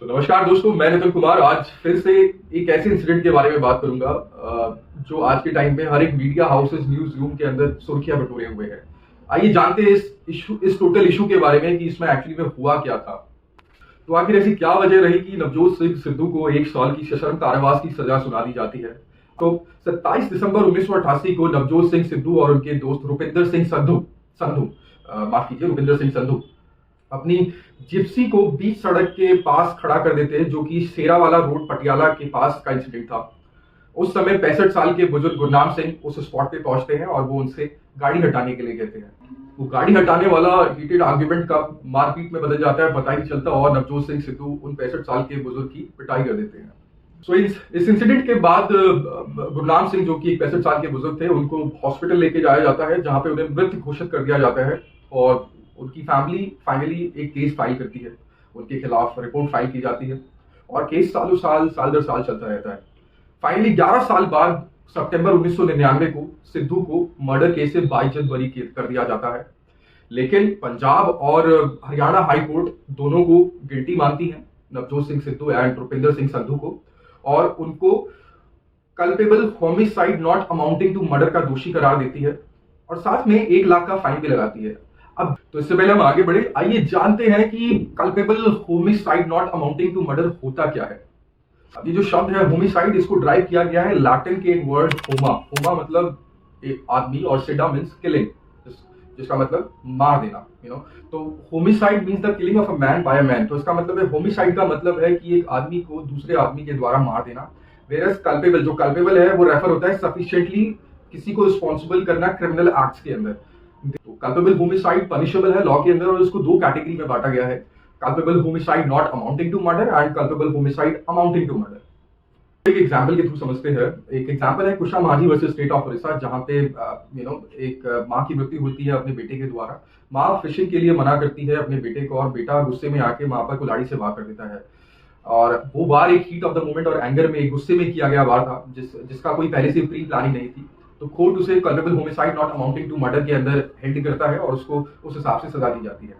तो नमस्कार दोस्तों, मैं नितिन कुमार आज फिर से एक ऐसे इंसिडेंट के बारे में बात करूंगा जो आज के टाइम में हर एक मीडिया हाउसेस न्यूज रूम के अंदर सुर्खियां बटोरे हुए हैं। आइए जानते हैं इस टोटल इशू के बारे में कि इसमें एक्चुअली में हुआ क्या था। तो आखिर ऐसी क्या वजह रही कि नवजोत सिंह सिद्धू को 1 साल की सश्रम कारावास की सजा सुना दी जाती है। तो 27 दिसंबर 1988 को नवजोत सिंह सिद्धू और उनके दोस्त रुपिंदर सिंह संधू संधू माफ कीजिए रुपिंदर सिंह संधू अपनी जिप्सी को बीच सड़क के पास खड़ा कर देते हैं, जो कि शेरावाला रोड पटियाला के पास का इंसिडेंट था। उस समय 65 साल के बुजुर्ग गुरनाम सिंह उस स्पॉट पे पहुंचते हैं और वो उनसे गाड़ी हटाने के लिए कहते हैं। वो गाड़ी हटाने वाला हीटेड आर्ग्यूमेंट का मारपीट में बदल जाता है, पता ही नहीं चलता, और नवजोत सिंह सिद्धू उन 65 साल के बुजुर्ग की पिटाई कर देते हैं। सो इस इंसिडेंट के बाद गुरनाम सिंह, जो कि 65 साल के बुजुर्ग थे, उनको हॉस्पिटल लेके जाया जाता है, जहां पे उन्हें मृत घोषित कर दिया जाता है। और उनकी फैमिली फाइनली एक केस फाइल करती है, उनके खिलाफ रिपोर्ट फाइल की जाती है और केस साल दर साल चलता रहता है। फाइनली 11 साल बाद सितंबर 1999 को सिद्धू को मर्डर केस से बाइज्जत बरी कर दिया जाता है। लेकिन पंजाब और हरियाणा हाई कोर्ट दोनों को गिल्टी मानती है, नवजोत सिंह सिद्धू एंड रुपिंदर सिंह संधू को, और उनको culpable homicide not amounting to murder का दोषी करार देती है और साथ में 1 लाख का फाइन भी लगाती है। अब तो इससे पहले हम आगे बढ़े, आइए जानते हैं कि culpable homicide not amounting to murder होता क्या है। अब ये जो शब्द है होमिसाइड, इसको ड्राइव किया गया है लैटिन के एक वर्ड होमा। होमा मतलब एक आदमी और सिडा मीन्स किलिंग, जिसका मतलब मार देना, तो homicide means the killing of a man by a man. तो इसका मतलब है, होमिसाइड का मतलब है कि एक आदमी को दूसरे आदमी के द्वारा मार देना। वेरस कल्पेबल, जो कल्पेबल है वो रेफर होता है सफिशिएंटली किसी को रिस्पॉन्सिबल करना क्रिमिनल एक्ट्स के अंदर। तो कल्पेबल होमिसाइड पनिशेबल है लॉ के अंदर और इसको 2 कैटेगरी में बांटा गया है, culpable homicide not amounting to murder and culpable homicide amounting to murder. एक एग्जांपल के थ्रू समझते हैं। एक एग्जांपल है कुशा माझी वर्सेस स्टेट ऑफ ओडिशा, जहां पे एक माँ की मृत्यु होती है अपने बेटे के द्वारा। माँ फिशिंग के लिए मना करती है अपने बेटे को और बेटा गुस्से में आके माँ पर कुल्हाड़ी से वार कर देता है। और वो वार एक हीट ऑफ द मोमेंट और एंगर में, एक गुस्से में किया गया वार था, जिसका कोई पहले से प्री प्लानिंग नहीं थी। तो कोर्ट उसे culpable homicide not amounting to murder के अंदर हेल्ड करता है और उसको उस हिसाब से सजा दी जाती है।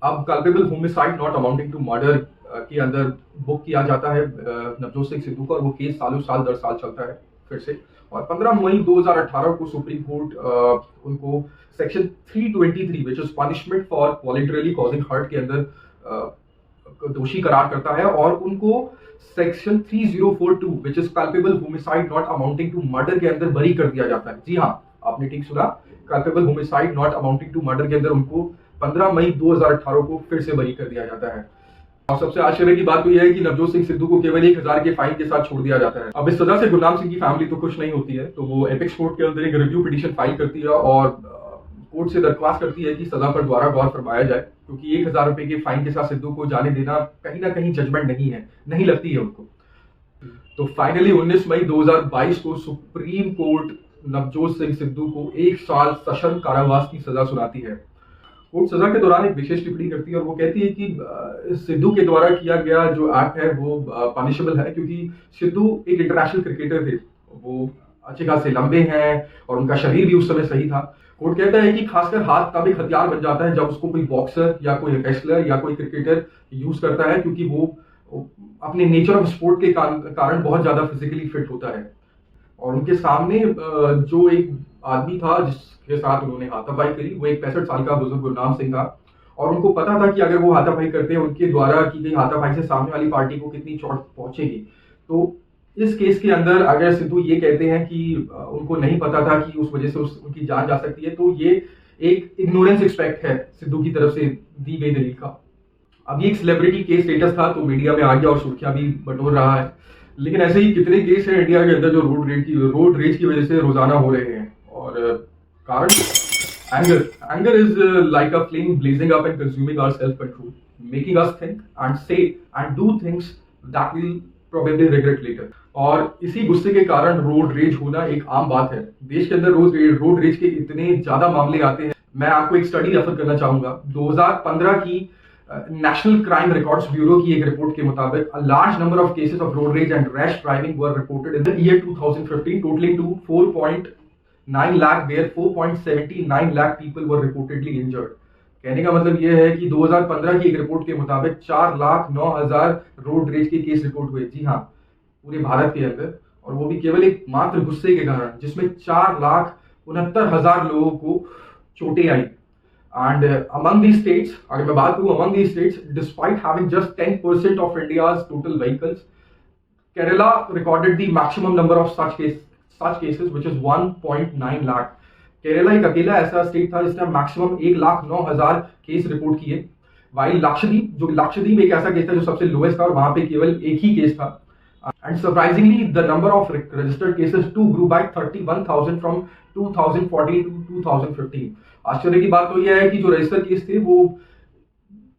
अब culpable homicide not amounting to murder के अंदर बुक किया जाता है नवजोत सिंह सिद्धू का, और वो केस साल दर साल चलता है फिर से। और 15 मई 2018 को सुप्रीम कोर्ट उनको section 323 which is punishment for voluntarily causing hurt के अंदर दोषी करार करता है और उनको section 3042 which is culpable homicide not amounting to murder के अंदर बरी कर दिया जाता है। जी हाँ, आपने ठीक सुना, culpable homicide not amounting to murder के अंदर उनको 15 मई 2018 को फिर से बरी कर दिया जाता है। और सबसे आश्चर्य की बात तो यह है कि नवजोत सिंह सिद्धू को केवल 1000 के फाइन के साथ छोड़ दिया जाता है। अब इस सजा से गुरनाम सिंह की फैमिली तो खुश नहीं होती है, तो वो एपेक्स कोर्ट के अंदर एक रिव्यू पिटीशन फाइल करती है और कोर्ट से दरख्वास्त करती है कि सजा पर दोबारा गौर फरमाया जाए, क्योंकि 1000 रुपए के फाइन के साथ सिद्धू को जाने देना कहीं ना कहीं जजमेंट नहीं लगती है उनको। तो फाइनली 19 मई 2022 को सुप्रीम कोर्ट नवजोत सिंह सिद्धू को 1 साल सश्रम कारावास की सजा सुनाती है। कोर्ट सजा के दौरान एक विशेष टिप्पणी करती है और वो कहती है कि सिद्धू के द्वारा किया गया जो एक्ट है वो पनिशेबल है, क्योंकि सिद्धू एक इंटरनेशनल क्रिकेटर थे, वो अच्छे खासे लंबे हैं और उनका शरीर भी उस समय सही था। कोर्ट कहता है कि खासकर हाथ तब एक हथियार बन जाता है जब उसको कोई बॉक्सर या कोई रेसलर या कोई क्रिकेटर यूज करता है, क्योंकि वो अपने नेचर ऑफ स्पोर्ट के कारण बहुत ज्यादा फिजिकली फिट होता है। और उनके सामने जो एक आदमी था जिसके साथ उन्होंने हाथापाई करी, वो एक 65 साल का बुजुर्ग गुरनाम सिंह था, और उनको पता था कि अगर वो हाथापाई करते हैं, उनके द्वारा की गई हाथापाई से सामने वाली पार्टी को कितनी चोट पहुंचेगी। तो इस केस के अंदर अगर सिद्धू ये कहते हैं कि उनको नहीं पता था कि उस वजह से उनकी जान जा सकती है, तो ये एक इग्नोरेंस एक्सपेक्ट है सिद्धू की तरफ से दी गई दलील का। अब ये एक सेलिब्रिटी केस स्टेटस था तो मीडिया में आ गया और सुर्खियां भी बटोर रहा है। लेकिन ऐसे ही कितने केस हैं इंडिया के अंदर जो रोड रेज की वजह से रोजाना हो रहे हैं, और कारण anger is like a flame blazing up and consuming our self control, making us think and say and do things that will probably regret later. और इसी गुस्से के कारण रोड रेज होना एक आम बात है। देश के अंदर रोड रेज के इतने ज्यादा मामले आते हैं। मैं आपको एक स्टडी रेफर करना चाहूंगा। 2015 की नेशनल क्राइम रिकॉर्ड्स ब्यूरो की एक रिपोर्ट के मुताबिक a large number of cases of road rage and rash driving were reported in the year 2015, totaling to 4.9 lakh, where 4.79 lakh people were reportedly injured. कहने का मतलब यह है कि 2015 की एक रिपोर्ट के मुताबिक 4,09,000 रोड रेज के केस रिपोर्ट हुए। जी हाँ, पूरे भारत के अंदर, और वो भी केवल एक मात्र गुस्से के कारण, जिसमें 4,69,000 लोगों को चोटें आई। And among these states, अगर मैं बात करूं among these states, despite having just 10% of India's total vehicles, Kerala recorded the maximum number of such cases, which is 1.9 lakh. Kerala एक अकेला ऐसा स्टेट था जिसने मैक्सिमम 1,09,000 केस रिपोर्ट किए। वाइल लक्षद्वीप एक ऐसा केस था जो सबसे लोएस्ट था और वहां पे केवल एक ही केस था। And surprisingly the number of registered cases to grew by 31,000 from 2014 to 2015। आश्चर्य की बात तो यह है कि जो रजिस्टर केस थे वो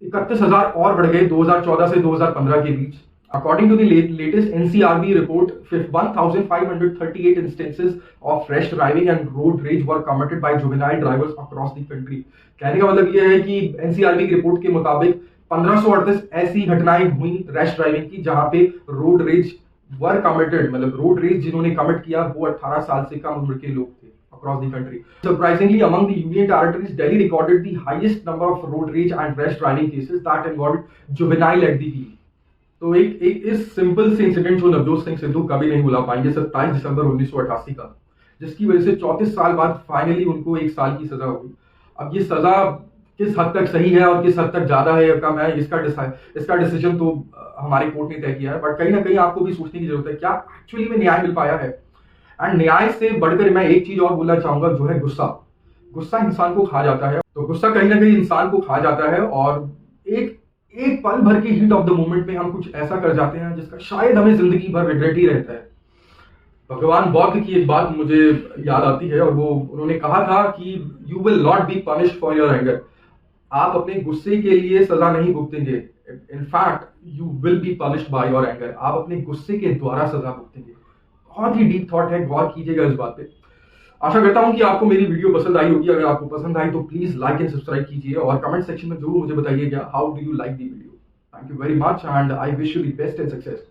31,000 और बढ़ गए 2014 से 2015 के बीच। According to the latest NCRB report, 1,538 instances of rash driving and road rage were committed by juvenile drivers across the country. कहने का मतलब यह है कि NCRB की रिपोर्ट के मुताबिक 1538 ऐसी घटनाएं हुई रैश ड्राइविंग की जहां पे रोड रेज वर कमिटेड, मतलब रोड रेज जिन्होंने कमिट किया वो 18 साल से कम उम्र के लोग थे across the country. Surprisingly, among the Union Territories, Delhi recorded the highest number of road rage and rash driving cases that involved juvenile at the wheel. तो एक इस सिंपल से इंसिडेंट जो नवजोत सिंह सिद्धू कभी नहीं भुला पाएंगे, 27 दिसंबर 1988 का, जिसकी वजह से 34 साल बाद फाइनली उनको 1 साल की सजा हुई। अब ये सजा किस हद तक सही है और किस हद तक ज्यादा है या कम है, इसका डिसीजन तो हमारे कोर्ट ने तय किया है, बट कहीं ना कहीं आपको भी सोचने की जरूरत है क्या एक्चुअली में न्याय मिल पाया है। एंड न्याय से बढ़कर मैं एक चीज और बोलना चाहूंगा, जो है गुस्सा इंसान को खा जाता है। तो गुस्सा कहीं ना कहीं इंसान को खा जाता है और एक पल भर के हीट ऑफ द मोमेंट में हम कुछ ऐसा कर जाते हैं जिसका शायद हमें जिंदगी भर रिग्रेट ही रहता है। भगवान बौद्ध की एक बात मुझे याद आती है और वो उन्होंने कहा था कि you will not be punished for your anger. आप अपने गुस्से के लिए सजा नहीं भुगतेंगे, in fact you will be punished by your anger. आप अपने गुस्से के द्वारा सजा भुगतेंगे। बहुत ही डीप थॉट है, गौर कीजिएगा इस बात पे। आशा करता हूं कि आपको मेरी वीडियो पसंद आई होगी। अगर आपको पसंद आई तो प्लीज लाइक एंड सब्सक्राइब कीजिए और कमेंट सेक्शन में जरूर मुझे बताइएगा how do you like the video. Thank you very much and I wish you the best and success.